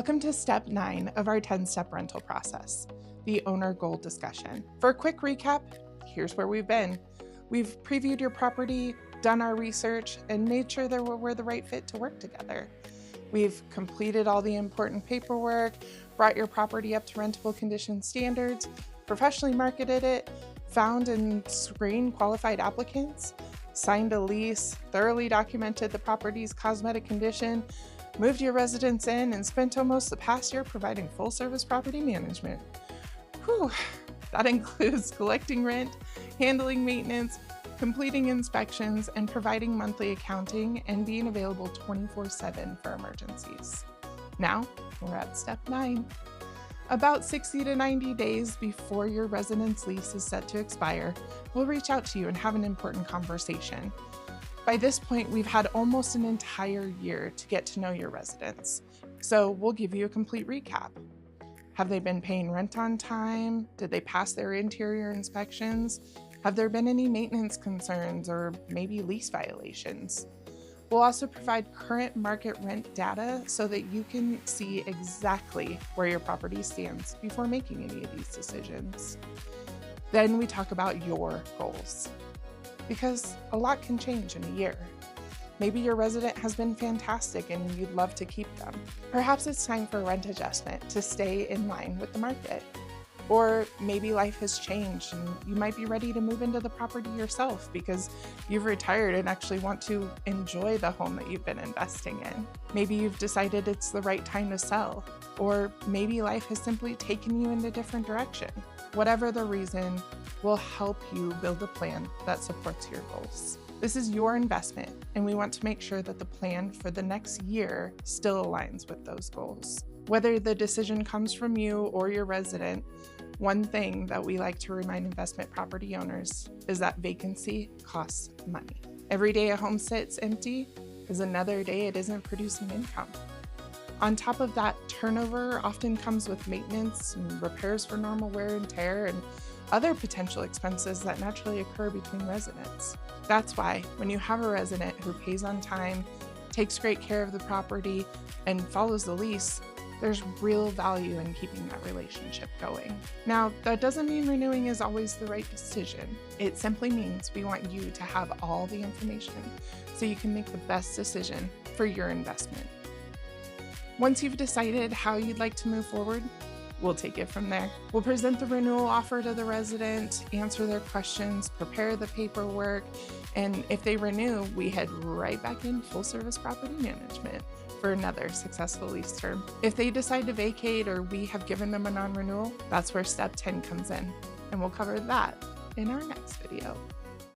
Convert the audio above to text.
Welcome to step 9 of our 10-step rental process, the owner goal discussion. For a quick recap, here's where we've been. We've previewed your property, done our research, and made sure that we're the right fit to work together. We've completed all the important paperwork, brought your property up to rentable condition standards, professionally marketed it, found and screened qualified applicants, signed a lease, thoroughly documented the property's cosmetic condition, moved your residents in, and spent almost the past year providing full-service property management. Whew, that includes collecting rent, handling maintenance, completing inspections, and providing monthly accounting and being available 24/7 for emergencies. Now, we're at step 9. About 60 to 90 days before your resident's lease is set to expire, we'll reach out to you and have an important conversation. By this point, we've had almost an entire year to get to know your residents, so we'll give you a complete recap. Have they been paying rent on time? Did they pass their interior inspections? Have there been any maintenance concerns or maybe lease violations? We'll also provide current market rent data so that you can see exactly where your property stands before making any of these decisions. Then we talk about your goals, because a lot can change in a year. Maybe your resident has been fantastic and you'd love to keep them. Perhaps it's time for a rent adjustment to stay in line with the market. Or maybe life has changed and you might be ready to move into the property yourself because you've retired and actually want to enjoy the home that you've been investing in. Maybe you've decided it's the right time to sell, or maybe life has simply taken you in a different direction. Whatever the reason, we'll help you build a plan that supports your goals. This is your investment, and we want to make sure that the plan for the next year still aligns with those goals. Whether the decision comes from you or your resident, one thing that we like to remind investment property owners is that vacancy costs money. Every day a home sits empty is another day it isn't producing income. On top of that, turnover often comes with maintenance and repairs for normal wear and tear and other potential expenses that naturally occur between residents. That's why when you have a resident who pays on time, takes great care of the property, and follows the lease, there's real value in keeping that relationship going. Now, that doesn't mean renewing is always the right decision. It simply means we want you to have all the information so you can make the best decision for your investment. Once you've decided how you'd like to move forward, we'll take it from there. We'll present the renewal offer to the resident, answer their questions, prepare the paperwork, and if they renew, we head right back in full-service property management for another successful lease term. If they decide to vacate or we have given them a non-renewal, that's where step 10 comes in, and we'll cover that in our next video.